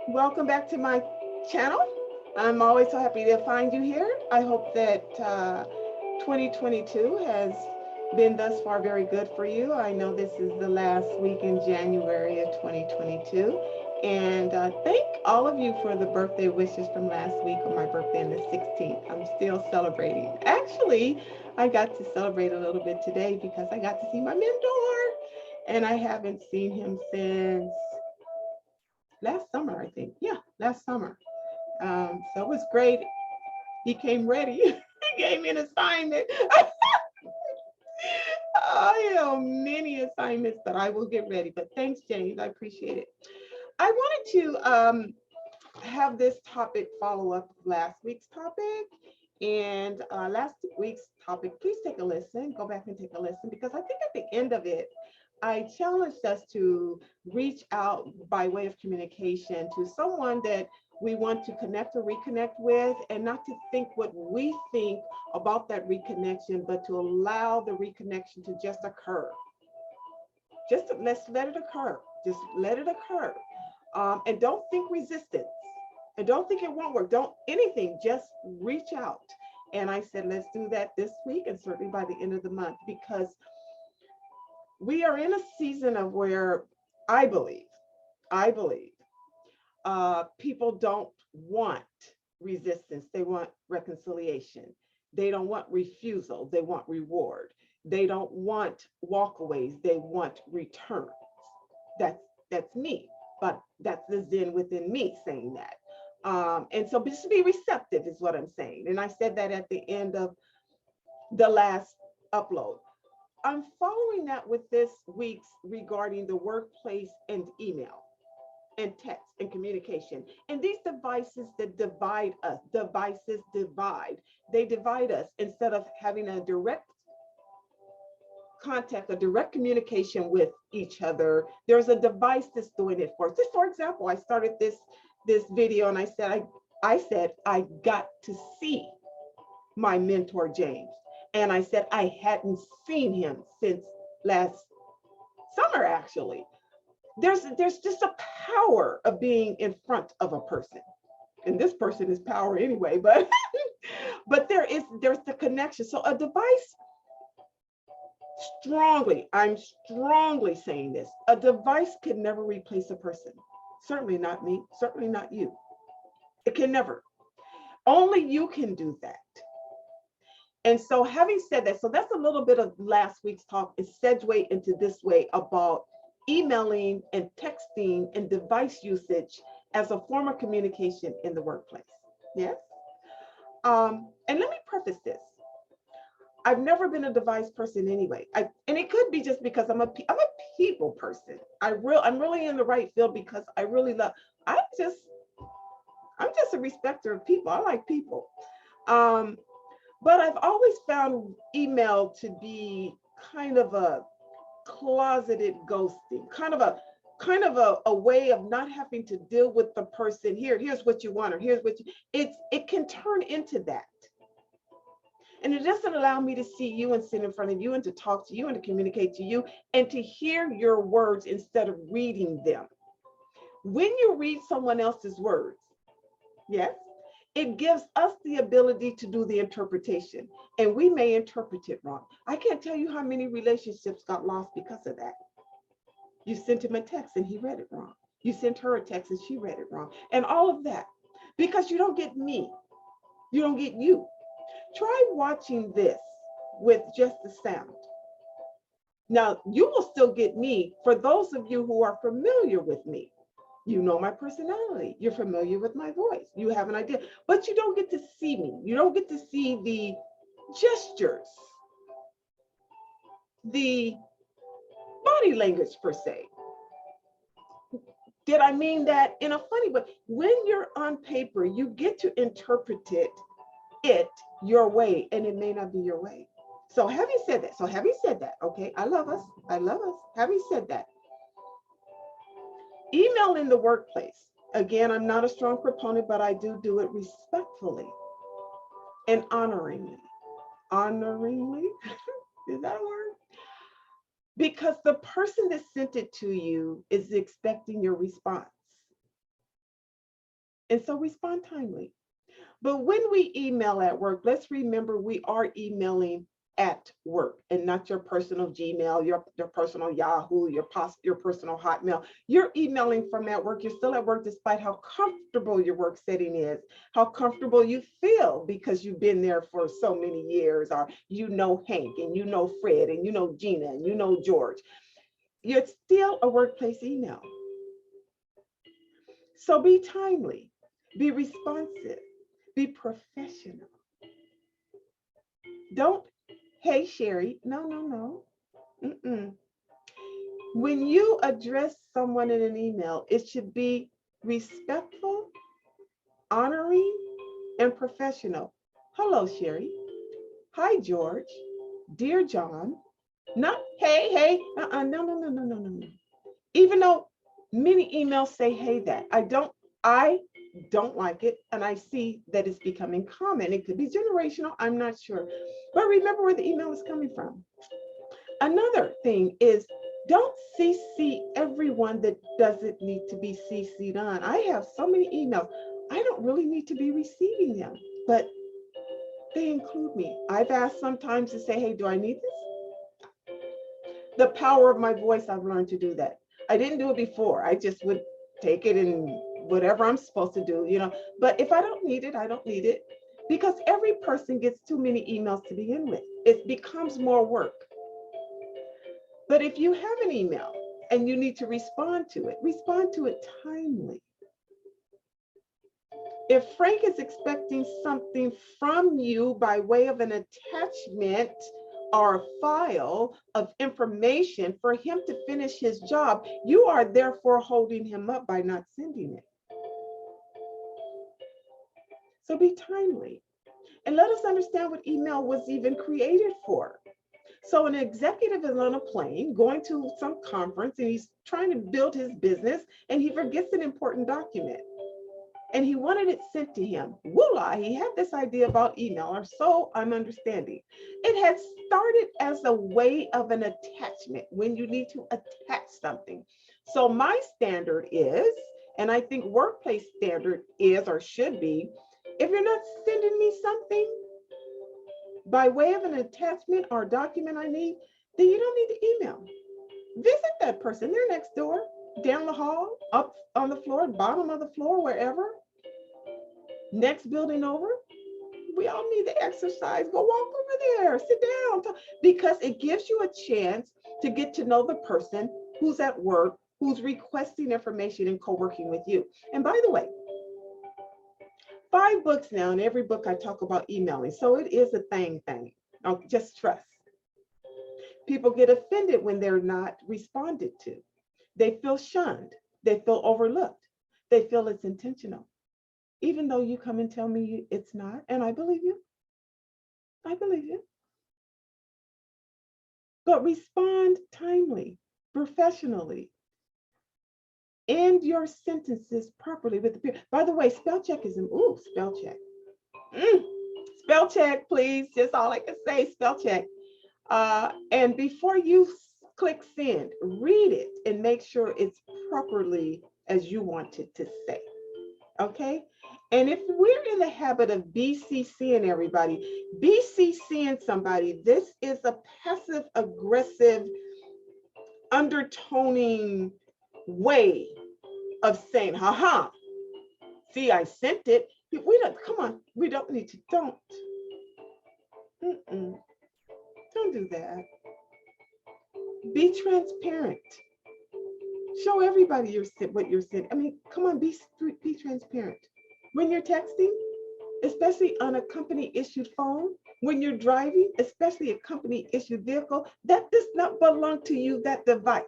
Welcome back to my channel. I'm always so happy to find you here. I hope that 2022 has been thus far very good for you. I know this is the last week in January of 2022. And thank all of you for the birthday wishes from last week on my birthday on the 16th. I'm still celebrating. Actually, I got to celebrate a little bit today because I got to see my mentor. And I haven't seen him since last summer, I think. Yeah, last summer. So it was great. He came ready. He gave me an assignment. I have many assignments that I will get ready, but thanks, James. I appreciate it. I wanted to have this topic follow up last week's topic. And last week's topic, please take a listen, go back and take a listen, because I think at the end of it, I challenged us to reach out by way of communication to someone that we want to connect or reconnect with, and not to think what we think about that reconnection, but to allow the reconnection to just occur. Let's let it occur. Just let it occur. And don't think resistance. And don't think it won't work. Don't anything. Just reach out. And I said, let's do that this week and certainly by the end of the month, because we are in a season of where I believe, I believe people don't want resistance. They want reconciliation. They don't want refusal. They want reward. They don't want walkaways. They want returns. That's me, but that's the Zen within me saying that. And so just be receptive is what I'm saying. And I said that at the end of the last upload. I'm following that with this week's regarding the workplace and email and text and communication. And these devices that divide us, devices divide. They divide us instead of having a direct contact, a direct communication with each other. There's a device that's doing it for us. Just for example, I started this video and I got to see my mentor James. And I said I hadn't seen him since last summer, actually. There's just a power of being in front of a person. And this person is power anyway, but but there's the connection. So a device, I'm strongly saying this, a device can never replace a person. Certainly not me, certainly not you. It can never. Only you can do that. And so having said that, so that's a little bit of last week's talk is segue into this way about emailing and texting and device usage as a form of communication in the workplace. Yes. And let me preface this. I've never been a device person anyway. And it could be just because I'm a people person. I'm really in the right field because I really love, I'm just a respecter of people. I like people. But I've always found email to be kind of a closeted ghosting, kind of a way of not having to deal with the person. Here's what you want, or here's what it can turn into that. And it doesn't allow me to see you and sit in front of you and to talk to you and to communicate to you and to hear your words instead of reading them. When you read someone else's words, yes, it gives us the ability to do the interpretation, and we may interpret it wrong. I can't tell you how many relationships got lost because of that. You sent him a text and he read it wrong. You sent her a text and she read it wrong, and all of that because you don't get me. You don't get you. Try watching this with just the sound. Now, you will still get me. For those of you who are familiar with me, you know my personality. You're familiar with my voice. You have an idea, but you don't get to see me. You don't get to see the gestures, the body language per se. Did I mean that in a funny way? When you're on paper, you get to interpret it your way, and it may not be your way. So having said that, okay, I love us. Having said that, email in the workplace. Again, I'm not a strong proponent, but I do it respectfully and honoringly. Honoringly? Is that a word? Because the person that sent it to you is expecting your response. And so respond timely. But when we email at work, let's remember we are emailing at work and not your personal Gmail, your personal Yahoo, your personal Hotmail. You're emailing from at work. You're still at work despite how comfortable your work setting is, how comfortable you feel because you've been there for so many years, or you know Hank and you know Fred and you know Gina and you know George. You're still a workplace email. So be timely, be responsive, be professional. Don't, hey, Sheri, no, no, no. Mm-mm. When you address someone in an email, it should be respectful, honoring, and professional. Hello, Sheri. Hi, George. Dear John. Not, hey, hey. No, no, no, no, no, no, no. Even though many emails say, hey, that. I don't like it. And I see that it's becoming common. It could be generational. I'm not sure. But remember where the email is coming from. Another thing is, don't CC everyone that doesn't need to be CC'd on. I have so many emails. I don't really need to be receiving them, but they include me. I've asked sometimes to say, hey, do I need this? The power of my voice, I've learned to do that. I didn't do it before. I just would take it and whatever I'm supposed to do, But if I don't need it, I don't need it. Because every person gets too many emails to begin with. It becomes more work. But if you have an email and you need to respond to it timely. If Frank is expecting something from you by way of an attachment or a file of information for him to finish his job, you are therefore holding him up by not sending it. So be timely and let us understand what email was even created for. So an executive is on a plane going to some conference and he's trying to build his business and he forgets an important document. And he wanted it sent to him. Voila, he had this idea about email, or so I'm understanding. It had started as a way of an attachment when you need to attach something. So my standard is, and I think workplace standard is or should be, if you're not sending me something by way of an attachment or document I need, then you don't need to email. Visit that person. They're next door, down the hall, up on the floor, bottom of the floor, wherever. Next building over. We all need to exercise. Go walk over there, sit down, because it gives you a chance to get to know the person who's at work, who's requesting information and co-working with you. And by the way, 5 books now, and every book I talk about emailing. So it is a thing. Oh, just trust. People get offended when they're not responded to. They feel shunned. They feel overlooked. They feel it's intentional. Even though you come and tell me it's not, and I believe you. I believe you. But respond timely, professionally. End your sentences properly with the period. By the way, spell check is spell check. Spell check, please. Just all I can say, spell check. And before you click send, read it and make sure it's properly as you want it to say. Okay? And if we're in the habit of BCCing everybody, BCCing somebody, this is a passive aggressive undertoning way of saying, haha, see, I sent it. We don't, come on, we don't need to, don't do that. Be transparent. Show everybody what you're sending. I mean, come on, be transparent. When you're texting, especially on a company issued phone, when you're driving, especially a company issued vehicle, that does not belong to you, that device.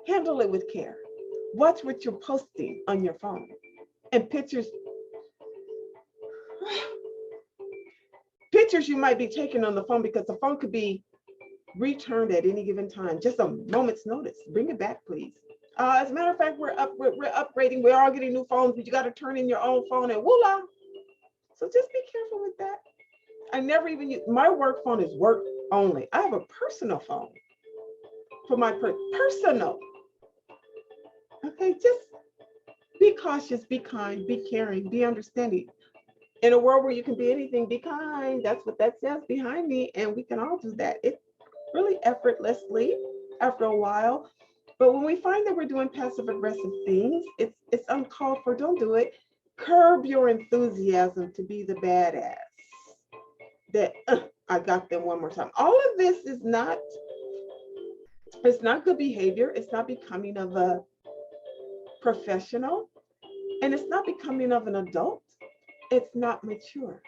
Handle it with care. Watch what you're posting on your phone. And pictures you might be taking on the phone, because the phone could be returned at any given time. Just a moment's notice. Bring it back, please. As a matter of fact, we're upgrading. We're all getting new phones, but you got to turn in your own phone and voila. So just be careful with that. I never even use my work phone. Is work only. I have a personal phone for my personal. Okay, just Be cautious, be kind, be caring, be understanding. In a world where you can be anything, be kind. That's what that says behind me. And we can all do that. It's really effortlessly after a while. But when we find that we're doing passive aggressive things, it's uncalled for. Don't do it. Curb your enthusiasm to be the badass. That I got them one more time. All of this is not, it's not good behavior. It's not becoming of a professional, and it's not becoming of an adult. It's not mature.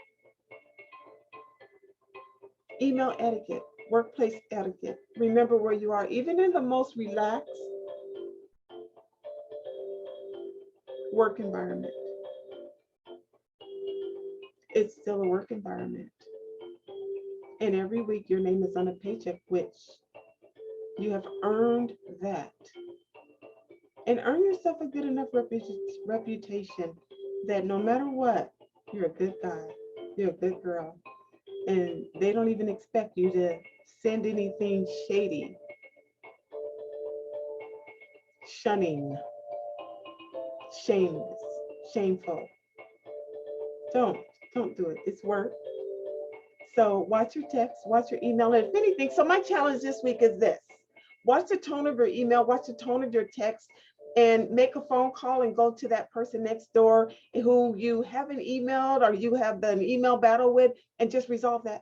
Email etiquette, workplace etiquette. Remember where you are, even in the most relaxed work environment. It's still a work environment. And every week your name is on a paycheck, which you have earned that. And earn yourself a good enough reputation that no matter what, you're a good guy, you're a good girl. And they don't even expect you to send anything shady, shunning, shameless, shameful. Don't, don't do it. It's work. So watch your text, watch your email, and if anything, so my challenge this week is this. Watch the tone of your email, watch the tone of your text, and make a phone call and go to that person next door who you haven't emailed or you have an email battle with, and just resolve that.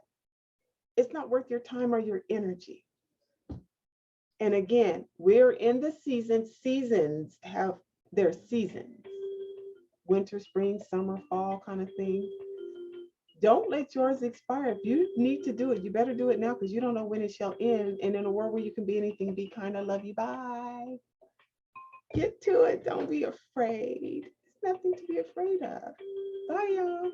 It's not worth your time or your energy. And again, we're in the season. Seasons have their seasons. Winter, spring, summer, fall kind of thing. Don't let yours expire. If you need to do it, you better do it now, because you don't know when it shall end. And in a world where you can be anything, be kind. I love you. Bye. Get to it. Don't be afraid. There's nothing to be afraid of. Bye, y'all.